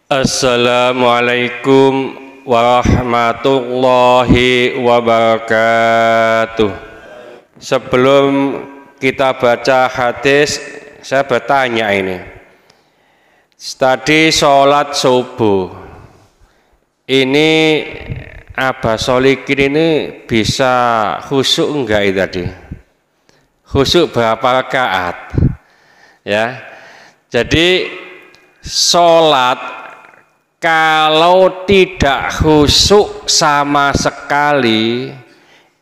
Assalamualaikum warahmatullahi wabarakatuh. Sebelum kita baca hadis, saya bertanya ini. Tadi sholat subuh, ini Abah Solikin ini bisa khusyuk enggak itu tadi? Khusyuk berapa rakaat? Ya, jadi sholat kalau tidak khusyuk sama sekali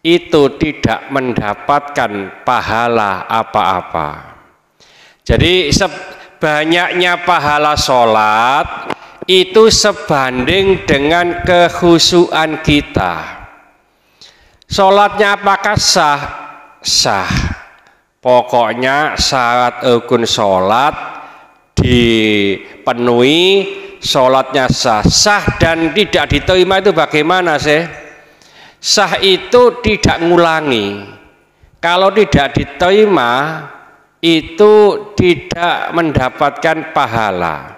itu tidak mendapatkan pahala apa-apa. Jadi banyaknya pahala sholat itu sebanding dengan kekhusyuan kita. Sholatnya apakah sah? Sah. Pokoknya syarat rukun sholat dipenuhi, sholatnya sah. Sah dan tidak diterima itu bagaimana sih? Sah itu tidak ngulangi. Kalau tidak diterima itu tidak mendapatkan pahala.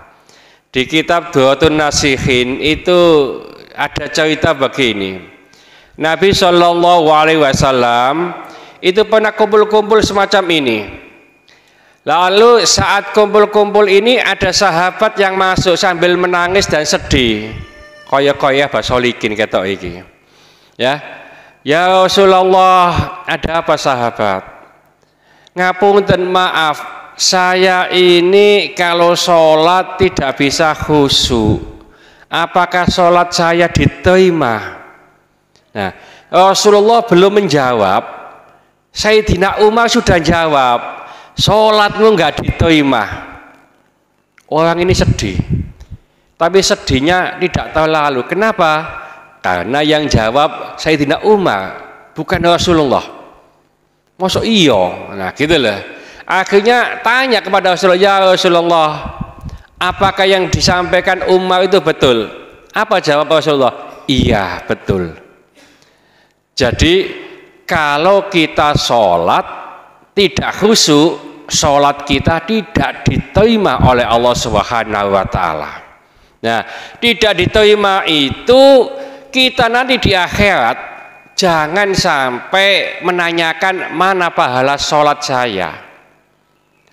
Di kitab Du'atun Nasihin itu ada cerita begini. Nabi SAW itu pernah kumpul-kumpul semacam ini. Lalu saat kumpul-kumpul ini ada sahabat yang masuk sambil menangis dan sedih. Koya-koya Abah Solikin ketok iki. Ya Rasulullah, ada apa sahabat? Ngapunten, maaf, saya ini kalau sholat tidak bisa khusyuk. Apakah sholat saya diterima? Nah, Rasulullah belum menjawab. Sayyidina Umar sudah jawab, sholatmu enggak diterima. Orang ini sedih, tapi sedihnya tidak terlalu. Kenapa? Karena yang jawab Sayyidina Umar, bukan Rasulullah. Masuk iyo. Nah gitu loh. Akhirnya tanya kepada Rasulullah, ya Rasulullah, apakah yang disampaikan Umar itu betul? Apa jawab Rasulullah? Iya, betul. Jadi kalau kita sholat tidak khusyuk, sholat kita tidak diterima oleh Allah Subhanahu wa Ta'ala. Nah, tidak diterima itu kita nanti di akhirat jangan sampai menanyakan mana pahala sholat saya.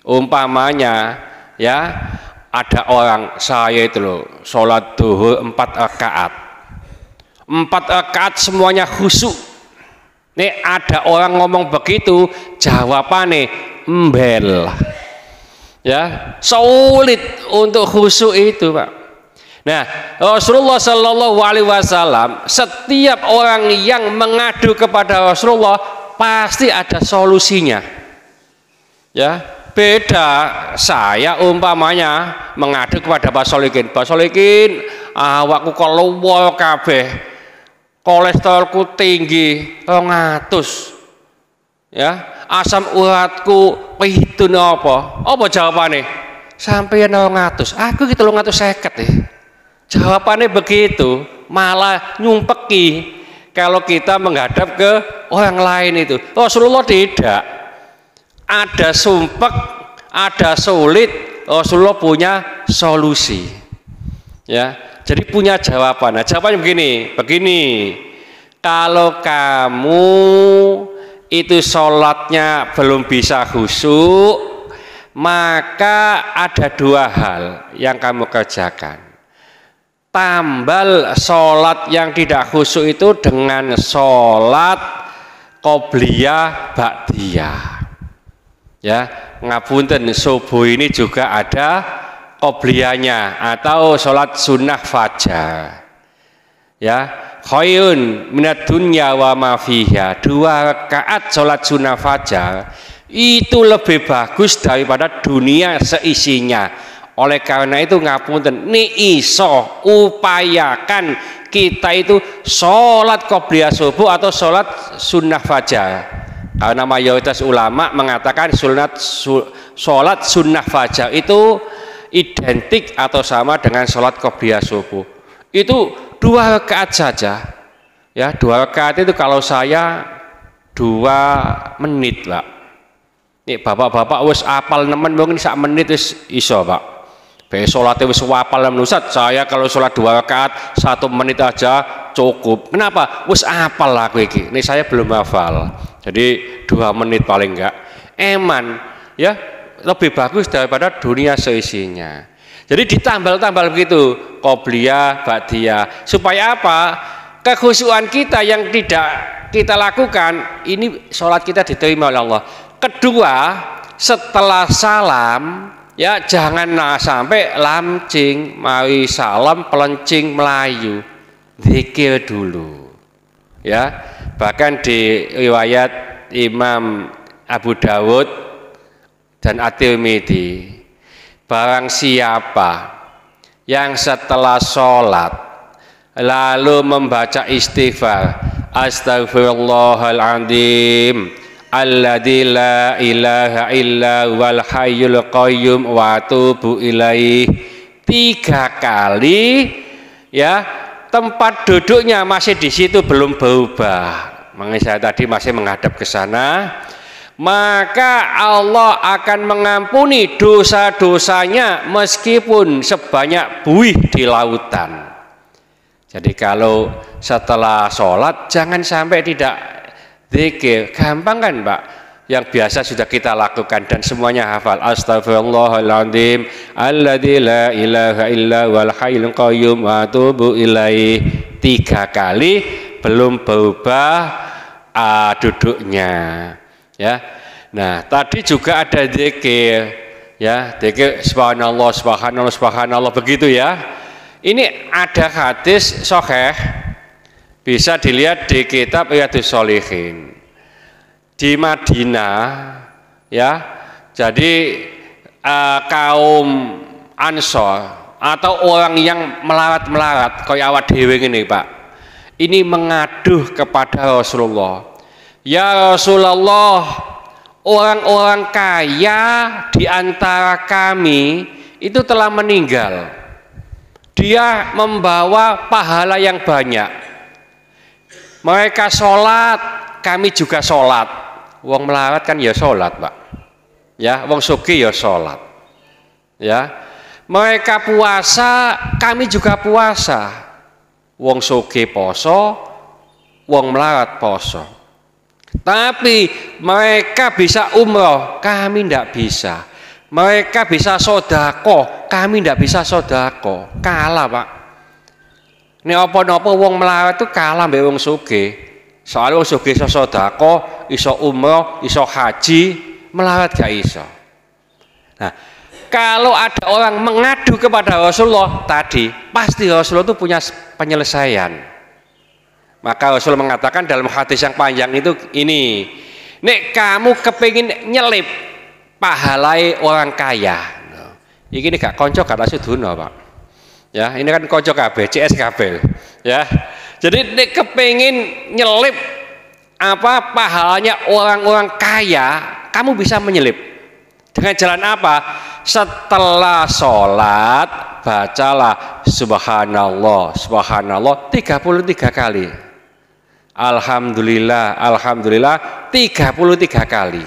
Umpamanya, ya, ada orang, saya itu loh sholat duhur 4 rakaat, 4 rakaat semuanya khusyuk. Nih ada orang ngomong begitu, jawabannya embel. Ya, sulit untuk khusyuk itu, Pak. Nah, Rasulullah Shallallahu Alaihi Wasallam, setiap orang yang mengadu kepada Rasulullah pasti ada solusinya. Ya, beda saya umpamanya mengadu kepada Pak Solikin, Pak Solikin, awakku kalau luar kabeh, kolesterolku tinggi 200, ya, asam uratku itu apa jawabannya? Sampai 200, aku gitu 250 ya. Jawabannya begitu, malah nyumpeki kalau kita menghadap ke orang lain itu. Rasulullah tidak ada sumpek, ada sulit, Rasulullah punya solusi, ya. Jadi punya jawaban. Nah, jawabannya begini. Kalau kamu itu sholatnya belum bisa khusyuk, maka ada 2 hal yang kamu kerjakan. Tambal sholat yang tidak khusyuk itu dengan sholat qobliyah ba'diyah. Ya, ngapunten, subuh ini juga ada qobliyahnya atau sholat sunnah fajar. Ya, khairun minad dunya wa ma fiha. 2 rakaat sholat sunnah fajar itu lebih bagus daripada dunia seisinya. Oleh karena itu ngapunten, ni iso upayakan kita itu sholat qobliyah subuh atau sholat sunnah fajar. Karena mayoritas ulama mengatakan sholat sunnah fajar itu identik atau sama dengan sholat qobliyah subuh. Itu 2 rakaat saja. Ya, 2 rakaat itu kalau saya 2 menit, Pak. Nih bapak-bapak wis apal nemen mungkin sak menit wis iso, Pak. Sholatnya wis wapal Ustaz, saya kalau sholat 2 rakaat 1 menit aja cukup. Kenapa? Wis apal aku iki. Ini saya belum hafal. Jadi 2 menit paling enggak. Eman ya lebih bagus daripada dunia seisinya. Jadi ditambal-tambal begitu qobliyah, ba'diyah. Supaya apa? Kekhusyuan kita yang tidak kita lakukan ini sholat kita diterima oleh Allah. Kedua, setelah salam ya jangan sampai lamcing, mari salam pelencing melayu, zikir dulu ya. Bahkan di riwayat Imam Abu Dawud dan At-Tirmidzi, barang siapa yang setelah sholat lalu membaca istighfar, Astaghfirullahaladzim alladzi la ilaha illa wal hayyul qayyum wa atubu ilaih 3 kali ya, tempat duduknya masih di situ belum berubah. Makanya saya tadi masih menghadap ke sana, maka Allah akan mengampuni dosa-dosanya meskipun sebanyak buih di lautan. Jadi kalau setelah sholat jangan sampai tidak zikir. Gampang kan Pak? Yang biasa sudah kita lakukan dan semuanya hafal. Astaghfirullahaladzim alladzi la ilaha illa wal hayyul qayyum wa atubu ilaih 3 kali belum berubah duduknya ya. Nah tadi juga ada zikir ya, zikir subhanallah subhanallah subhanallah begitu ya. Ini ada hadis sahih, bisa dilihat di kitab Riyadhus Shalihin. Di Madinah ya, jadi kaum Ansor atau orang yang melarat-melarat kayak awak dhewe ngene Pak, ini mengadu kepada Rasulullah, ya Rasulullah, orang-orang kaya di antara kami itu telah meninggal, dia membawa pahala yang banyak, mereka sholat, kami juga sholat. Wong melarat kan ya sholat Pak ya, wong sugih ya sholat ya. Mereka puasa, kami juga puasa. Wong sugih poso, wong melarat poso. Tapi mereka bisa umroh, kami tidak bisa. Mereka bisa sodako, kami tidak bisa sodako. Kalah Pak. Ini apa-apa wong melarat itu kalah mbek wong sugih. Soalnya wong sugih iso sodako, iso umroh, iso haji, melarat gak iso. Nah, kalau ada orang mengadu kepada Rasulullah tadi, pasti Rasulullah itu punya penyelesaian. Maka Rasul mengatakan dalam hadis yang panjang itu ini, nek kamu kepingin nyelip pahalai orang kaya, ini gak konco gak asuduna Pak. Ya, ini kan konco kabeh, CS kabeh. Ya, jadi nek kepingin nyelip apa pahalanya orang-orang kaya, kamu bisa menyelip. Dengan jalan apa? Setelah sholat bacalah subhanallah subhanallah 33 kali, alhamdulillah alhamdulillah 33 kali,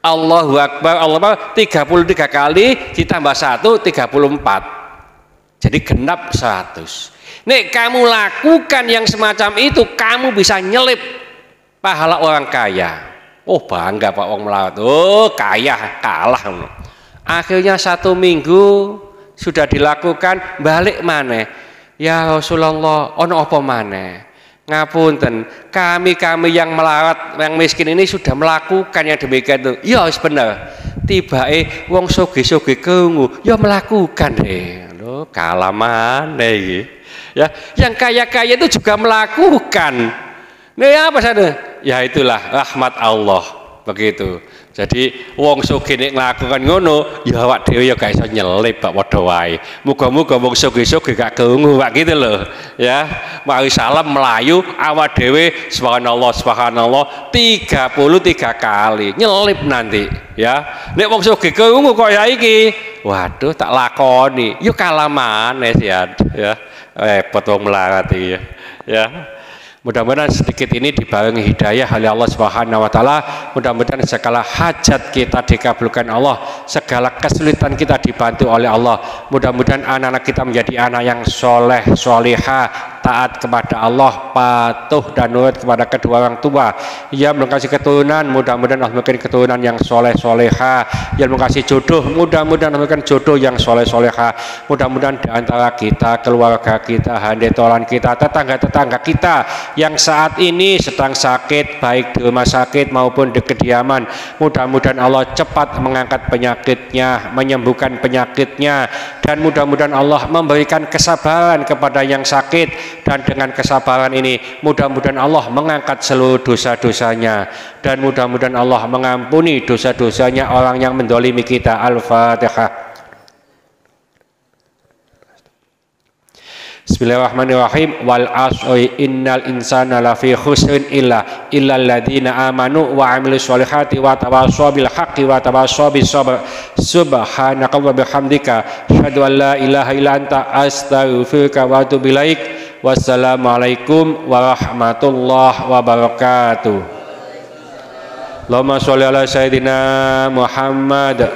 Allahu Akbar Allah 33 kali ditambah 1 34, jadi genap 100. Nek kamu lakukan yang semacam itu, kamu bisa nyelip pahala orang kaya. Oh bangga Pak wong melarat, oh kaya kalah. Akhirnya 1 minggu sudah dilakukan, balik maneh, ya Rasulullah ono apa maneh, ngapunten kami yang melarat yang miskin ini sudah melakukan yang demikian itu. Ya wis bener, tibake wong sugih-sugih krungu ya melakukan lho, kalah maneh iki. Ya, yang kaya-kaya itu juga melakukan. Nah, apa sana? Ya itulah rahmat Allah begitu. Jadi wong sugih nek nglakukan ngono, ya awak dhewe ya gak iso nyelip Pak padha wae. Muga-muga wong sugih-sugih gak krungu Pak gitu loh. Ya, mari salam melayu awak dhewe subhanallah subhanallah 33 kali nyelip nanti ya. Nek wong sugih krungu kaya iki, waduh tak lakoni, yo kalah maneh ya. Repot wong melarat iki ya. Mudah-mudahan sedikit ini dibarengi hidayah oleh Allah Subhanahu wa taala. Mudah-mudahan segala hajat kita dikabulkan Allah segala kesulitan kita dibantu oleh Allah. Mudah-mudahan anak-anak kita menjadi anak yang soleh, solihah, taat kepada Allah, patuh dan nurut kepada kedua orang tua. Ia kasih keturunan, mudah-mudahan Allah memberikan keturunan yang soleh, solehah. Ia kasih jodoh, mudah-mudahan Allah memberikan jodoh yang soleh, solehah. Mudah-mudahan di antara kita, keluarga kita, handetolan kita, tetangga-tetangga kita yang saat ini sedang sakit, baik di rumah sakit maupun di kediaman, mudah-mudahan Allah cepat mengangkat penyakitnya, menyembuhkan penyakitnya, dan mudah-mudahan Allah memberikan kesabaran kepada yang sakit, dan dengan kesabaran ini mudah-mudahan Allah mengangkat seluruh dosa-dosanya, dan mudah-mudahan Allah mengampuni dosa-dosanya orang yang mendolimi kita. Al-Fatihah. Bismillahirrahmanirrahim. Wal asri innal insana lafi khusrin illa alladziina amanu wa 'amilus sholihati wa tawassaw bil haqqi wa tawassaw bis sabr. Subhanaka wa bihamdika asyhadu an la ilaha illa anta astaghfiruka wa atubu ilaik. Wassalamualaikum warahmatullahi wabarakatuh. Allahumma sholli ala sayyidina Muhammad